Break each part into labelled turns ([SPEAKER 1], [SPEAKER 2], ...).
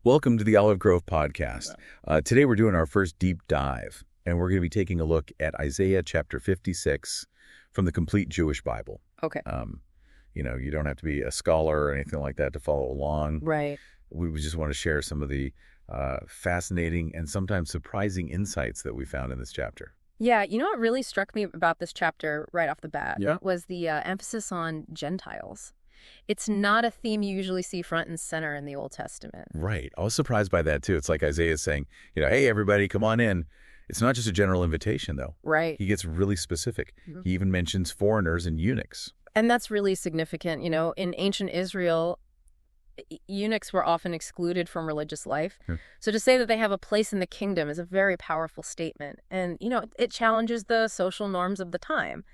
[SPEAKER 1] Welcome to the Olive Grove Podcast. Today we're doing our first deep dive, and we're going to be taking a look at Isaiah chapter 56 from the Complete Jewish Bible.
[SPEAKER 2] Okay.
[SPEAKER 1] You don't have to be a scholar or anything like that to follow along.
[SPEAKER 2] Right.
[SPEAKER 1] We just want to share some of the fascinating and sometimes surprising insights that we found in this chapter.
[SPEAKER 2] Yeah, you know what really struck me about this chapter right off the bat
[SPEAKER 1] Yeah.
[SPEAKER 2] was the emphasis on Gentiles. It's not a theme you usually see front and center in the Old Testament.
[SPEAKER 1] Right. I was surprised by that, too. It's like Isaiah is saying, hey, everybody, come on in. It's not just a general invitation, though.
[SPEAKER 2] Right.
[SPEAKER 1] He gets really specific.
[SPEAKER 2] Mhm.
[SPEAKER 1] He even mentions foreigners and eunuchs.
[SPEAKER 2] And that's really significant. In ancient Israel, eunuchs were often excluded from religious life.
[SPEAKER 1] Yeah.
[SPEAKER 2] So to say that they have a place in the kingdom is a very powerful statement. And, it challenges the social norms of the time.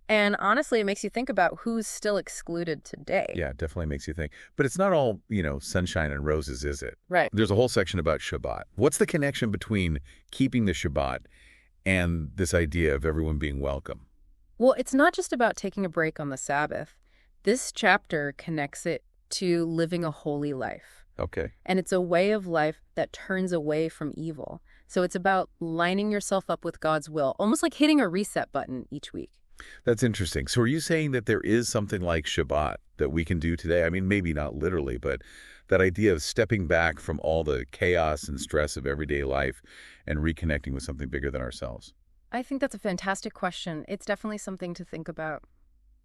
[SPEAKER 2] And honestly, it makes you think about who's still excluded today.
[SPEAKER 1] Yeah, it definitely makes you think. But it's not all, sunshine and roses, is it?
[SPEAKER 2] Right.
[SPEAKER 1] There's a whole section about Shabbat. What's the connection between keeping the Shabbat and this idea of everyone being welcome?
[SPEAKER 2] Well, it's not just about taking a break on the Sabbath. This chapter connects it to living a holy life.
[SPEAKER 1] Okay.
[SPEAKER 2] And it's a way of life that turns away from evil. So it's about lining yourself up with God's will, almost like hitting a reset button each week.
[SPEAKER 1] That's interesting. So are you saying that there is something like Shabbat that we can do today? I mean, maybe not literally, but that idea of stepping back from all the chaos and stress of everyday life and reconnecting with something bigger than ourselves?
[SPEAKER 2] I think that's a fantastic question. It's definitely something to think about.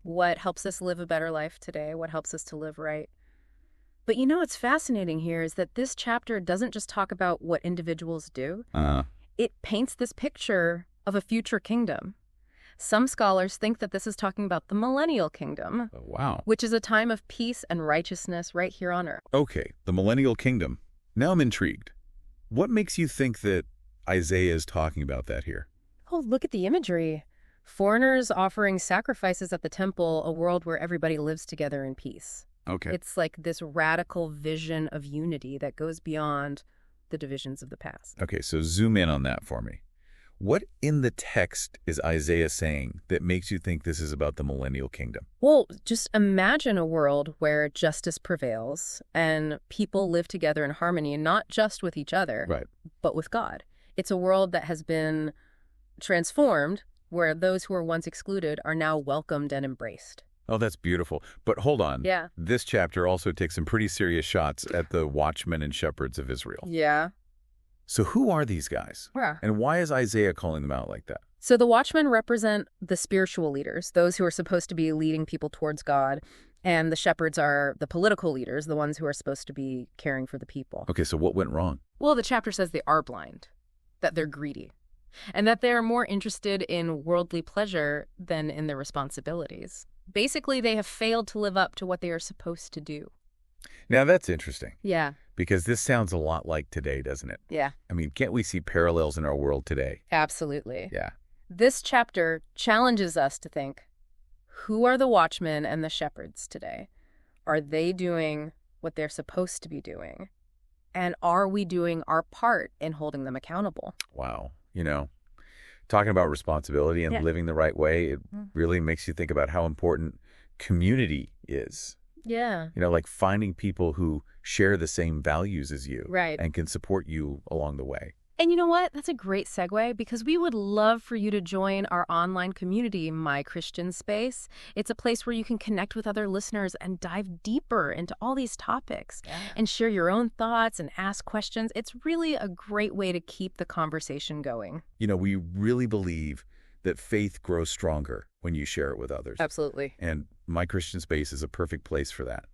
[SPEAKER 2] What helps us live a better life today? What helps us to live right? But what's fascinating here is that this chapter doesn't just talk about what individuals do. It paints this picture of a future kingdom. Some scholars think that this is talking about the millennial kingdom,
[SPEAKER 1] Wow.
[SPEAKER 2] which is a time of peace and righteousness right here on earth.
[SPEAKER 1] Okay, the millennial kingdom. Now I'm intrigued. What makes you think that Isaiah is talking about that here?
[SPEAKER 2] Oh, look at the imagery. Foreigners offering sacrifices at the temple, a world where everybody lives together in peace.
[SPEAKER 1] Okay.
[SPEAKER 2] It's like this radical vision of unity that goes beyond the divisions of the past.
[SPEAKER 1] Okay, so zoom in on that for me. What in the text is Isaiah saying that makes you think this is about the millennial kingdom?
[SPEAKER 2] Well, just imagine a world where justice prevails and people live together in harmony, not just with each other,
[SPEAKER 1] Right.
[SPEAKER 2] but with God. It's a world that has been transformed, where those who were once excluded are now welcomed and embraced.
[SPEAKER 1] Oh, that's beautiful. But hold on.
[SPEAKER 2] Yeah.
[SPEAKER 1] This chapter also takes some pretty serious shots at the watchmen and shepherds of Israel.
[SPEAKER 2] Yeah.
[SPEAKER 1] So who are these guys?
[SPEAKER 2] Yeah.
[SPEAKER 1] And why is Isaiah calling them out like that?
[SPEAKER 2] So the watchmen represent the spiritual leaders, those who are supposed to be leading people towards God, and the shepherds are the political leaders, the ones who are supposed to be caring for the people.
[SPEAKER 1] Okay, so what went wrong?
[SPEAKER 2] Well, the chapter says they are blind, that they're greedy, and that they're more interested in worldly pleasure than in their responsibilities. Basically, they have failed to live up to what they are supposed to do.
[SPEAKER 1] Now, that's interesting,
[SPEAKER 2] Yeah,
[SPEAKER 1] because this sounds a lot like today, doesn't it?
[SPEAKER 2] yeah,
[SPEAKER 1] I mean, can't we see parallels in our world today?
[SPEAKER 2] absolutely.
[SPEAKER 1] Yeah.
[SPEAKER 2] This chapter challenges us to think, who are the watchmen and the shepherds today? Are they doing what they're supposed to be doing? And are we doing our part in holding them accountable?
[SPEAKER 1] Wow. Talking about responsibility and
[SPEAKER 2] Yeah.
[SPEAKER 1] living the right way, it
[SPEAKER 2] Mm.
[SPEAKER 1] really makes you think about how important community is.
[SPEAKER 2] Yeah,
[SPEAKER 1] Like finding people who share the same values as you
[SPEAKER 2] right.
[SPEAKER 1] and can support you along the way.
[SPEAKER 2] And you know what? That's a great segue because we would love for you to join our online community, My Christian Space. It's a place where you can connect with other listeners and dive deeper into all these topics and share your own thoughts and ask questions. It's really a great way to keep the conversation going.
[SPEAKER 1] We really believe that faith grows stronger when you share it with others.
[SPEAKER 2] Absolutely.
[SPEAKER 1] And My Christian Space is a perfect place for that.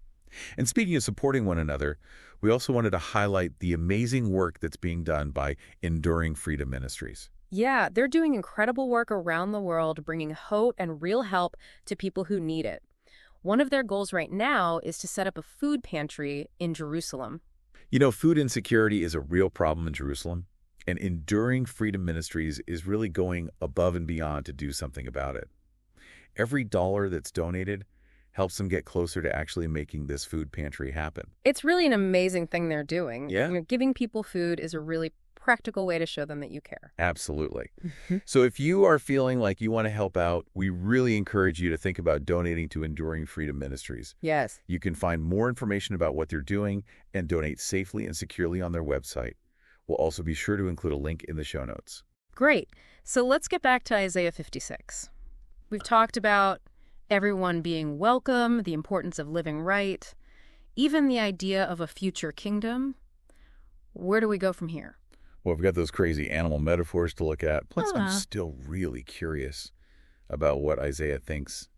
[SPEAKER 1] And speaking of supporting one another, we also wanted to highlight the amazing work that's being done by Enduring Freedom Ministries.
[SPEAKER 2] Yeah, they're doing incredible work around the world, bringing hope and real help to people who need it. One of their goals right now is to set up a food pantry in Jerusalem.
[SPEAKER 1] Food insecurity is a real problem in Jerusalem, and Enduring Freedom Ministries is really going above and beyond to do something about it. Every dollar that's donated helps them get closer to actually making this food pantry happen.
[SPEAKER 2] It's really an amazing thing they're doing.
[SPEAKER 1] Yeah.
[SPEAKER 2] Giving people food is a really practical way to show them that you care.
[SPEAKER 1] Absolutely. So if you are feeling like you want to help out, we really encourage you to think about donating to Enduring Freedom Ministries.
[SPEAKER 2] Yes.
[SPEAKER 1] You can find more information about what they're doing and donate safely and securely on their website. We'll also be sure to include a link in the show notes.
[SPEAKER 2] Great. So let's get back to Isaiah 56. We've talked about everyone being welcome, the importance of living right, even the idea of a future kingdom. Where do we go from here?
[SPEAKER 1] Well, we've got those crazy animal metaphors to look at. Plus, I'm
[SPEAKER 2] Uh-huh.
[SPEAKER 1] still really curious about what Isaiah thinks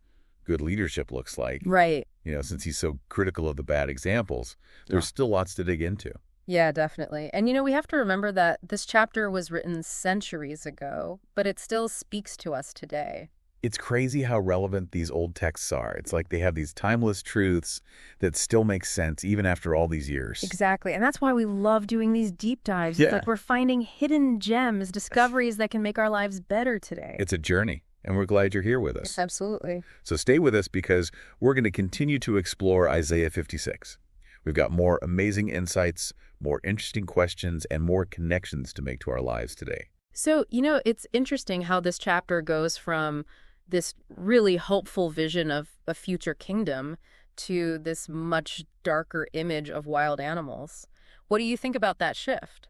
[SPEAKER 1] good leadership looks like.
[SPEAKER 2] Right.
[SPEAKER 1] Since he's so critical of the bad examples, there's still lots to dig into.
[SPEAKER 2] Yeah, definitely. And we have to remember that this chapter was written centuries ago, but it still speaks to us today.
[SPEAKER 1] It's crazy how relevant these old texts are. It's like they have these timeless truths that still make sense even after all these years.
[SPEAKER 2] Exactly. And that's why we love doing these deep dives.
[SPEAKER 1] Yeah.
[SPEAKER 2] It's like we're finding hidden gems, discoveries that can make our lives better today.
[SPEAKER 1] It's a journey, and we're glad you're here with us.
[SPEAKER 2] Absolutely.
[SPEAKER 1] So stay with us because we're going to continue to explore Isaiah 56. We've got more amazing insights, more interesting questions, and more connections to make to our lives today.
[SPEAKER 2] So, it's interesting how this chapter goes from this really hopeful vision of a future kingdom to this much darker image of wild animals. What do you think about that shift?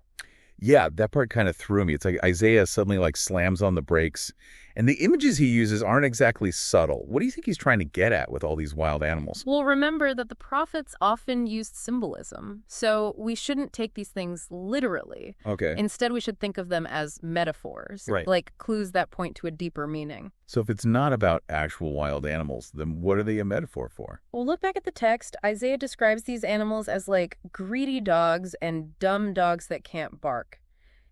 [SPEAKER 1] Yeah, that part kind of threw me. It's like Isaiah suddenly slams on the brakes, and the images he uses aren't exactly subtle. What do you think he's trying to get at with all these wild animals?
[SPEAKER 2] Well, remember that the prophets often used symbolism, so we shouldn't take these things literally.
[SPEAKER 1] Okay.
[SPEAKER 2] Instead, we should think of them as metaphors,
[SPEAKER 1] Right.
[SPEAKER 2] like clues that point to a deeper meaning.
[SPEAKER 1] So if it's not about actual wild animals, then what are they a metaphor for?
[SPEAKER 2] Well, look back at the text. Isaiah describes these animals as like greedy dogs and dumb dogs that can't bark.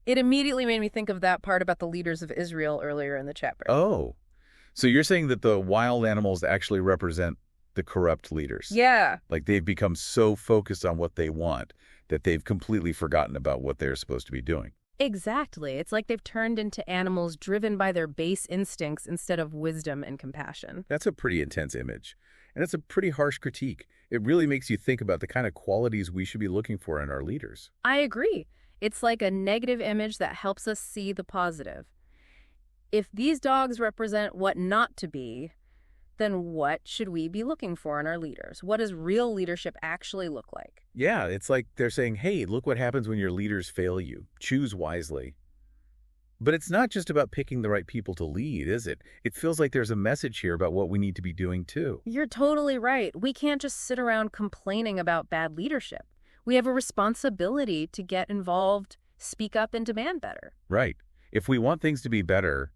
[SPEAKER 2] It immediately made me think of that part about the leaders of Israel earlier in the chapter.
[SPEAKER 1] Oh, so you're saying that the wild animals actually represent the corrupt leaders?
[SPEAKER 2] Yeah.
[SPEAKER 1] Like they've become so focused on what they want that they've completely forgotten about what they're supposed to be doing.
[SPEAKER 2] Exactly. It's like they've turned into animals driven by their base instincts instead of wisdom and compassion.
[SPEAKER 1] That's a pretty intense image, and it's a pretty harsh critique. It really makes you think about the kind of qualities we should be looking for in our leaders.
[SPEAKER 2] I agree. It's like a negative image that helps us see the positive. If these dogs represent what not to be, then what should we be looking for in our leaders? What does real leadership actually look like?
[SPEAKER 1] Yeah, it's like they're saying, hey, look what happens when your leaders fail you. Choose wisely. But it's not just about picking the right people to lead, is it? It feels like there's a message here about what we need to be doing too.
[SPEAKER 2] You're totally right. We can't just sit around complaining about bad leadership. We have a responsibility to get involved, speak up, and demand better.
[SPEAKER 1] Right. If we want things to be better,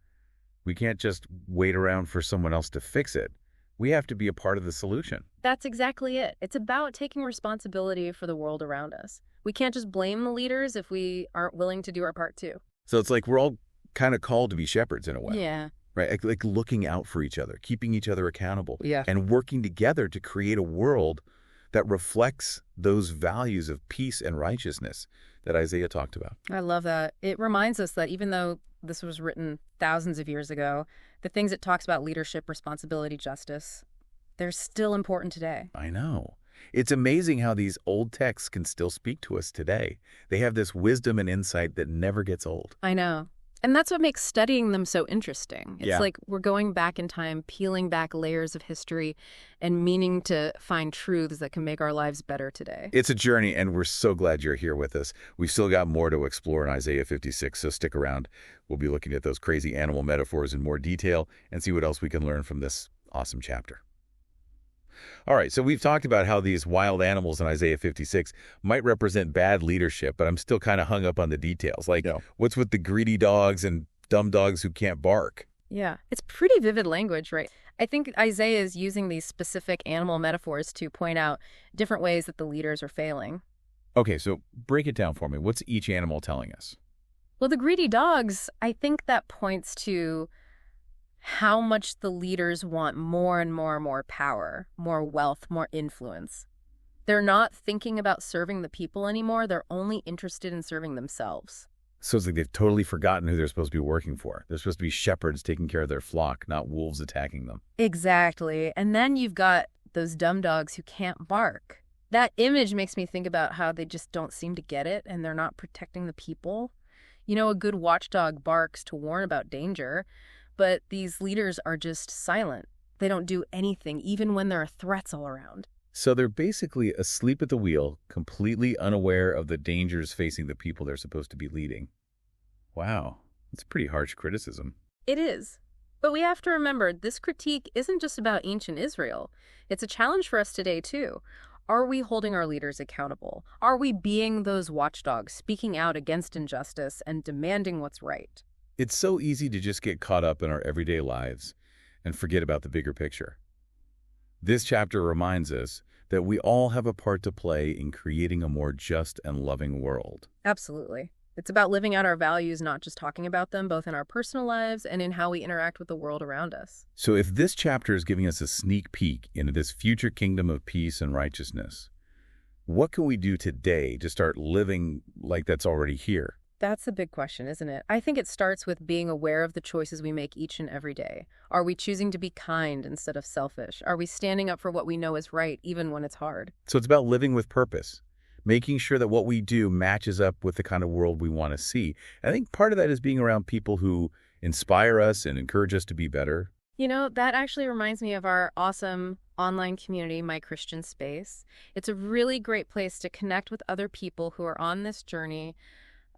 [SPEAKER 1] we can't just wait around for someone else to fix it. We have to be a part of the solution.
[SPEAKER 2] That's exactly it. It's about taking responsibility for the world around us. We can't just blame the leaders if we aren't willing to do our part too.
[SPEAKER 1] So it's like we're all kind of called to be shepherds in a way.
[SPEAKER 2] Yeah.
[SPEAKER 1] Right? Like looking out for each other, keeping each other accountable,
[SPEAKER 2] Yeah.
[SPEAKER 1] and working together to create a world that reflects those values of peace and righteousness that Isaiah talked about.
[SPEAKER 2] I love that. It reminds us that even though this was written thousands of years ago, the things it talks about leadership, responsibility, justice, they're still important today.
[SPEAKER 1] I know. It's amazing how these old texts can still speak to us today. They have this wisdom and insight that never gets old.
[SPEAKER 2] I know. And that's what makes studying them so interesting. It's
[SPEAKER 1] Yeah.
[SPEAKER 2] like we're going back in time, peeling back layers of history and meaning to find truths that can make our lives better today.
[SPEAKER 1] It's a journey, and we're so glad you're here with us. We've still got more to explore in Isaiah 56, so stick around. We'll be looking at those crazy animal metaphors in more detail and see what else we can learn from this awesome chapter. All right, so we've talked about how these wild animals in Isaiah 56 might represent bad leadership, but I'm still kind of hung up on the details. Like, what's with the greedy dogs and dumb dogs who can't bark?
[SPEAKER 2] Yeah, it's pretty vivid language, right? I think Isaiah is using these specific animal metaphors to point out different ways that the leaders are failing.
[SPEAKER 1] Okay, so break it down for me. What's each animal telling us?
[SPEAKER 2] Well, the greedy dogs, I think that points to how much the leaders want more and more and more power, more wealth, more influence. They're not thinking about serving the people anymore. They're only interested in serving themselves.
[SPEAKER 1] So it's like they've totally forgotten who they're supposed to be working for. They're supposed to be shepherds taking care of their flock, not wolves attacking them.
[SPEAKER 2] Exactly. And then you've got those dumb dogs who can't bark. That image makes me think about how they just don't seem to get it and they're not protecting the people. You know, a good watchdog barks to warn about danger, but these leaders are just silent. They don't do anything, even when there are threats all around.
[SPEAKER 1] So they're basically asleep at the wheel, completely unaware of the dangers facing the people they're supposed to be leading. Wow, that's pretty harsh criticism.
[SPEAKER 2] It is. But we have to remember, this critique isn't just about ancient Israel. It's a challenge for us today, too. Are we holding our leaders accountable? Are we being those watchdogs, speaking out against injustice and demanding what's right?
[SPEAKER 1] It's so easy to just get caught up in our everyday lives and forget about the bigger picture. This chapter reminds us that we all have a part to play in creating a more just and loving world.
[SPEAKER 2] Absolutely. It's about living out our values, not just talking about them, both in our personal lives and in how we interact with the world around us.
[SPEAKER 1] So if this chapter is giving us a sneak peek into this future kingdom of peace and righteousness, what can we do today to start living like that's already here?
[SPEAKER 2] That's the big question, isn't it? I think it starts with being aware of the choices we make each and every day. Are we choosing to be kind instead of selfish? Are we standing up for what we know is right, even when it's hard?
[SPEAKER 1] So it's about living with purpose, making sure that what we do matches up with the kind of world we want to see. I think part of that is being around people who inspire us and encourage us to be better.
[SPEAKER 2] You know, that actually reminds me of our awesome online community, My Christian Space. It's a really great place to connect with other people who are on this journey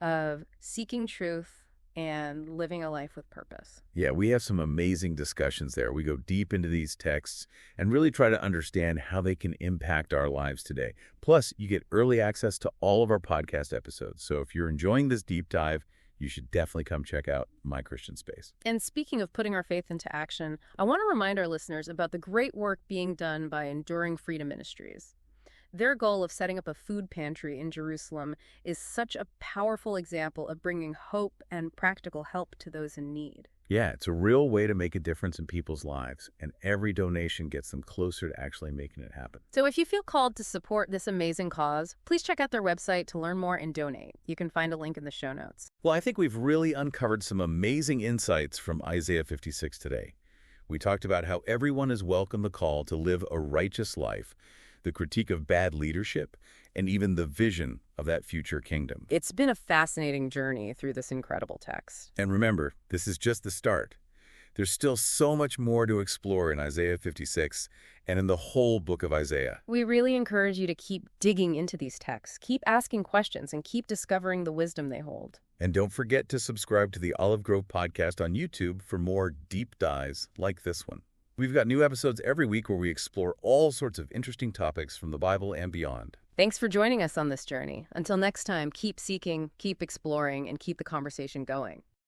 [SPEAKER 2] of seeking truth and living a life with purpose.
[SPEAKER 1] Yeah, we have some amazing discussions there. We go deep into these texts and really try to understand how they can impact our lives today. Plus, you get early access to all of our podcast episodes. So if you're enjoying this deep dive, you should definitely come check out My Christian Space.
[SPEAKER 2] And speaking of putting our faith into action, I want to remind our listeners about the great work being done by Enduring Freedom Ministries. Their goal of setting up a food pantry in Jerusalem is such a powerful example of bringing hope and practical help to those in need.
[SPEAKER 1] Yeah, it's a real way to make a difference in people's lives, and every donation gets them closer to actually making it happen.
[SPEAKER 2] So if you feel called to support this amazing cause, please check out their website to learn more and donate. You can find a link in the show notes.
[SPEAKER 1] Well, I think we've really uncovered some amazing insights from Isaiah 56 today. We talked about how everyone is welcome the call to live a righteous life, the critique of bad leadership, and even the vision of that future kingdom.
[SPEAKER 2] It's been a fascinating journey through this incredible text.
[SPEAKER 1] And remember, this is just the start. There's still so much more to explore in Isaiah 56 and in the whole book of Isaiah.
[SPEAKER 2] We really encourage you to keep digging into these texts, keep asking questions, and keep discovering the wisdom they hold.
[SPEAKER 1] And don't forget to subscribe to the Olive Grove podcast on YouTube for more deep dives like this one. We've got new episodes every week where we explore all sorts of interesting topics from the Bible and beyond.
[SPEAKER 2] Thanks for joining us on this journey. Until next time, keep seeking, keep exploring, and keep the conversation going.